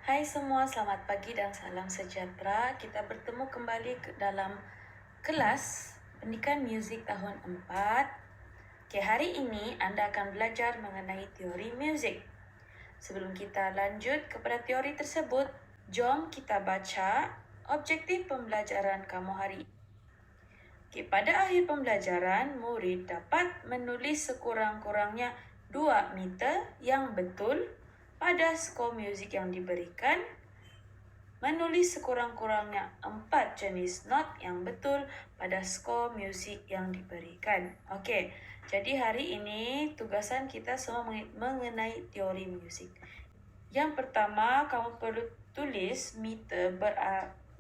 Hai semua, selamat pagi dan salam sejahtera. Kita bertemu kembali dalam kelas Pendidikan Muzik tahun 4. Okay, hari ini anda akan belajar mengenai teori muzik. Sebelum kita lanjut kepada teori tersebut, jom kita baca objektif pembelajaran kamu hari ini. Okay, pada akhir pembelajaran, murid dapat menulis sekurang-kurangnya 2 meter yang betul pada skor muzik yang diberikan, menulis sekurang-kurangnya 4 jenis not yang betul pada skor muzik yang diberikan. Okey, jadi hari ini tugasan kita semua mengenai teori muzik. Yang pertama, kamu perlu tulis meter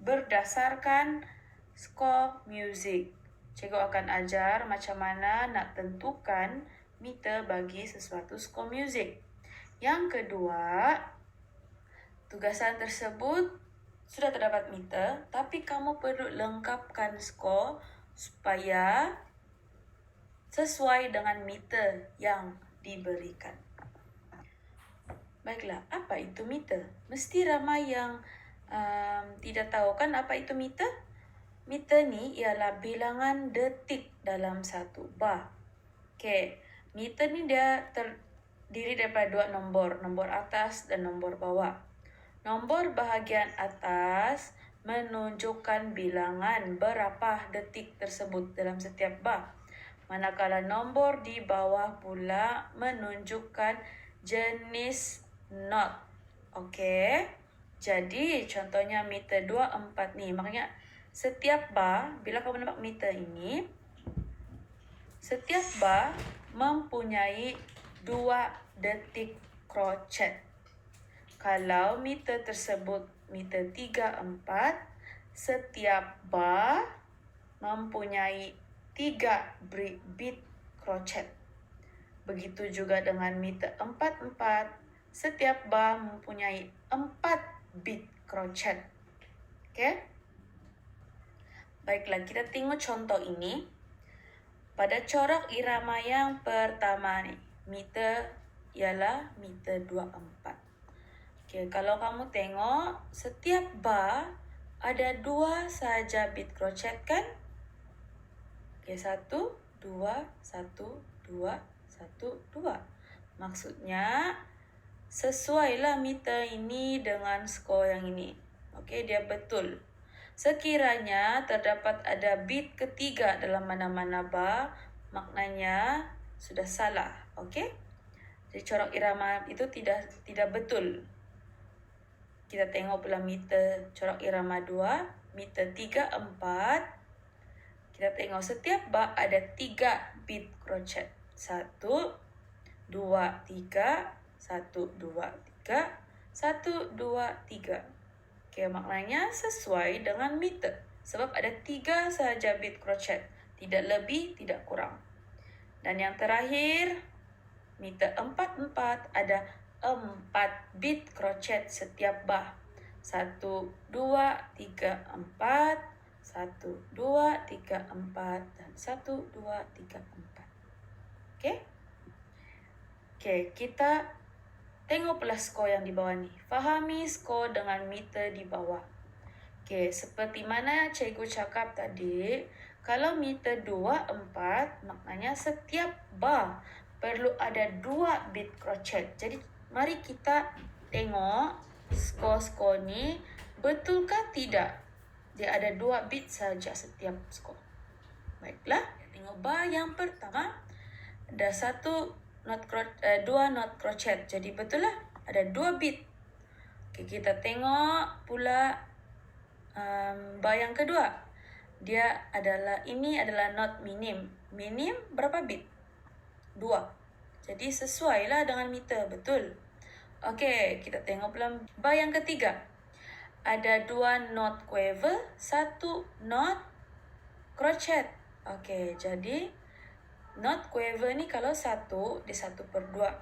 berdasarkan skor muzik. Cikgu akan ajar macam mana nak tentukan meter bagi sesuatu skor muzik. Yang kedua, tugasan tersebut sudah terdapat meter, tapi kamu perlu lengkapkan skor supaya sesuai dengan meter yang diberikan. Baiklah, apa itu meter? Mesti ramai yang tidak tahu kan apa itu meter? Meter ni ialah bilangan detik dalam satu bar. Okey, meter ni dia terdiri daripada 2 nombor, nombor atas dan nombor bawah. Nombor bahagian atas menunjukkan bilangan berapa detik tersebut dalam setiap bar. Manakala nombor di bawah pula menunjukkan jenis not. Okey. Jadi contohnya meter 24 ni, maknanya setiap bar, bila kamu nampak meter ini, setiap bar mempunyai 2 detik krocet. Kalau meter tersebut meter 34, setiap bar mempunyai 3 beat krocet. Begitu juga dengan meter 44, setiap bar mempunyai 4 beat krocet. Okey? Baiklah, kita tengok contoh ini. Pada corak irama yang pertama ni, meter ialah meter 24. Okay, kalau kamu tengok, setiap bar ada 2 sahaja beat krocet kan? Okay, 1, 2, 1, 2, 1, 2. Maksudnya, sesuailah meter ini dengan skor yang ini. Okay, dia betul. Sekiranya terdapat ada beat ketiga dalam mana-mana bar, maknanya sudah salah. Okey? Jadi corak irama itu tidak betul. Kita tengok pula meter corak irama 2, meter 3, 4. Kita tengok setiap bar ada 3 beat krocet. 1, 2, 3, 1, 2, 3, 1, 2, 3. Okay, maknanya sesuai dengan meter. Sebab ada 3 sahaja beat krocet. Tidak lebih, tidak kurang. Dan yang terakhir, meter 44 ada 4 beat krocet setiap bar. 1, 2, 3, 4. 1, 2, 3, 4. Dan 1, 2, 3, 4. Okey? Okey, kita tengok pula skor yang di bawah ni. Fahami skor dengan meter di bawah. Okey, seperti mana cikgu cakap tadi, kalau meter 24, maknanya setiap bar perlu ada 2 beat krocet. Jadi, mari kita tengok skor-skor ni betulkah tidak? Dia ada 2 beat saja setiap skor. Baiklah, tengok bar yang pertama ada 2 not crochet. Jadi betul lah, ada 2 beat. Okay, kita tengok pula bar yang kedua. Ini adalah not minim. Minim berapa beat? 2. Jadi sesuailah dengan meter, betul. Okey, kita tengok pula bar yang ketiga. Ada 2 not quiver, 1 not crochet. Okey, jadi not quiver ni kalau 1, dia 1/2.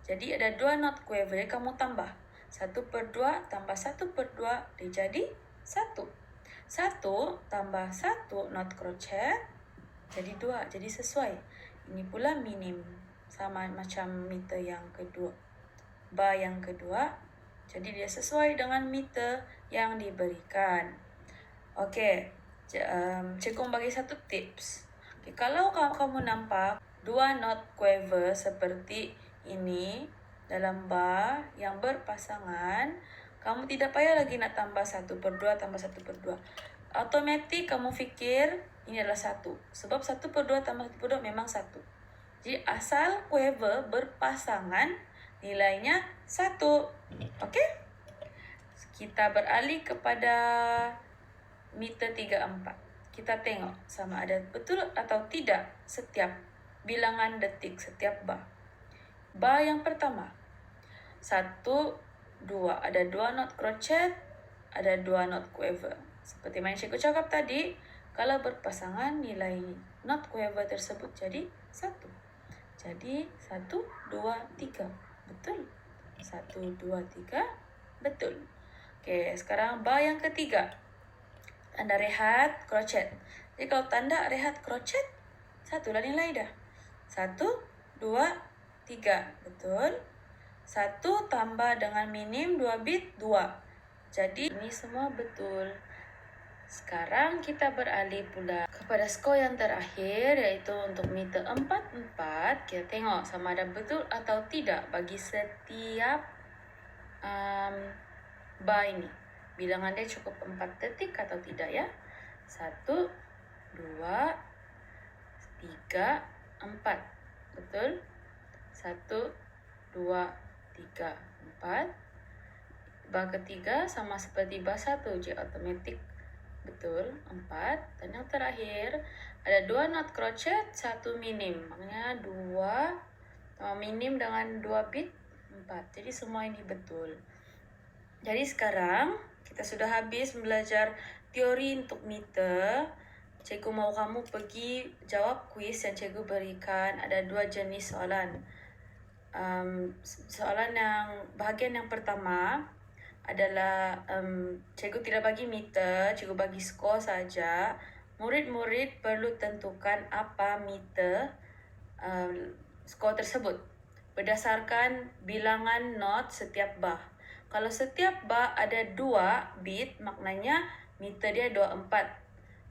Jadi ada 2 not quiver, kamu tambah. 1/2 tambah 1/2, dia jadi 1. 1 tambah 1 not crochet, jadi 2. Jadi sesuai. Ini pula minim. Sama macam meter yang kedua. Bar yang kedua, Jadi dia sesuai dengan meter yang diberikan. Oke, cikgu bagi satu tips. Oke, kalau kamu nampak dua not quaver seperti ini dalam bar yang berpasangan, kamu tidak payah lagi nak tambah 1/2 tambah 1/2. Otomatis kamu fikir ini adalah 1. Sebab 1/2 tambah 1/2 memang 1. Jadi asal quaver berpasangan, nilainya 1. Oke? Kita beralih kepada meter 34. Kita tengok sama ada betul atau tidak setiap bilangan detik setiap bar. Bar yang pertama, 1, 2. Ada 2 not crochet, ada 2 not quaver. Seperti yang cikgu cakap tadi, kalau berpasangan nilai not quaver tersebut jadi 1. Jadi 1, 2, 3. Betul. 1, 2, 3. Betul. Oke, sekarang bar yang ketiga. Tanda rehat, crochet. Jadi kalau tanda rehat crochet, 1 lah nilai dah. 1, 2, 3. Betul. 1 tambah dengan minim 2 bit, 2. Jadi ini semua betul. Sekarang kita beralih pula kepada skor yang terakhir, yaitu untuk meter 44. Kita tengok sama ada betul atau tidak bagi setiap bar ini. Bilangan dia cukup 4 detik atau tidak ya? 1, 2, 3, 4. Betul? 1, 2, 3, 4. Bar ketiga sama seperti bar 1, jadi otomatik betul 4. Dan yang terakhir ada 2 not crochet, 1 minim. Maknanya 2 minim dengan 2 bit 4. Jadi semua ini betul. Jadi sekarang kita sudah habis belajar teori untuk meter. Cikgu mau kamu pergi jawab kuis yang cikgu berikan. Ada 2 jenis soalan. Soalan yang bahagian yang pertama adalah cikgu tidak bagi meter, cikgu bagi skor saja. Murid-murid perlu tentukan apa meter skor tersebut berdasarkan bilangan not setiap bar. Kalau setiap bar ada 2 bit, maknanya meter dia 24.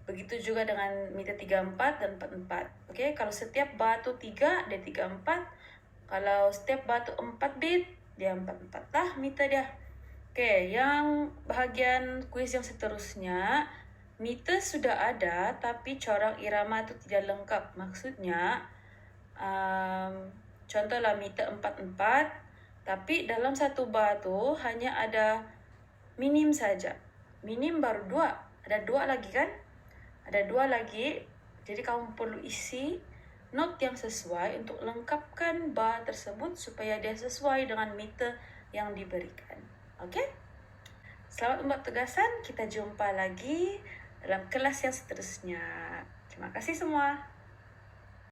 Begitu juga dengan meter 34 dan 44. Okey, kalau setiap bar tu 3, dia 34. Kalau setiap bar tu 4 bit, dia 44 lah meter dia. Okey, yang bahagian kuis yang seterusnya, meter sudah ada tapi corak irama tu tidak lengkap. Maksudnya, contohlah meter 44, tapi dalam satu bar tu hanya ada minim saja. Minim baru 2. Ada 2 lagi kan? Ada 2 lagi. Jadi kamu perlu isi not yang sesuai untuk lengkapkan bar tersebut supaya dia sesuai dengan meter yang diberikan. Okey? Selamat membuat tugasan. Kita jumpa lagi dalam kelas yang seterusnya. Terima kasih semua.